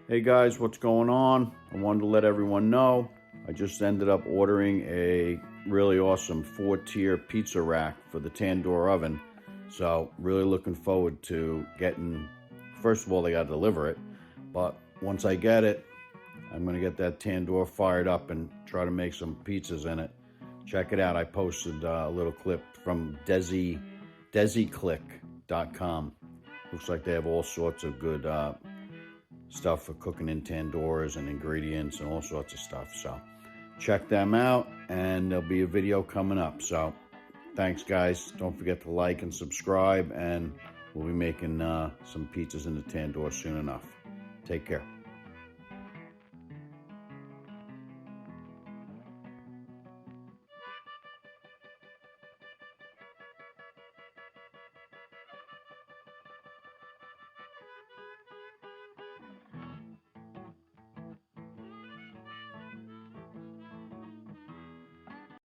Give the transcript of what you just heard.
Hey guys, what's going on? I wanted to let everyone know I just ended up ordering a really awesome 4-tier pizza rack for the Tandoor oven. So really looking forward to getting, first of all, they got to deliver it. But once I get it, I'm going to get that Tandoor fired up and try to make some pizzas in it. Check it out. I posted a little clip from DesiClick.com. Looks like they have all sorts of good stuff for cooking in tandoors and ingredients and all sorts of stuff. So check them out, and there'll be a video coming up. So thanks guys. Don't forget to like and subscribe, and we'll be making some pizzas in the tandoor soon enough. Take care.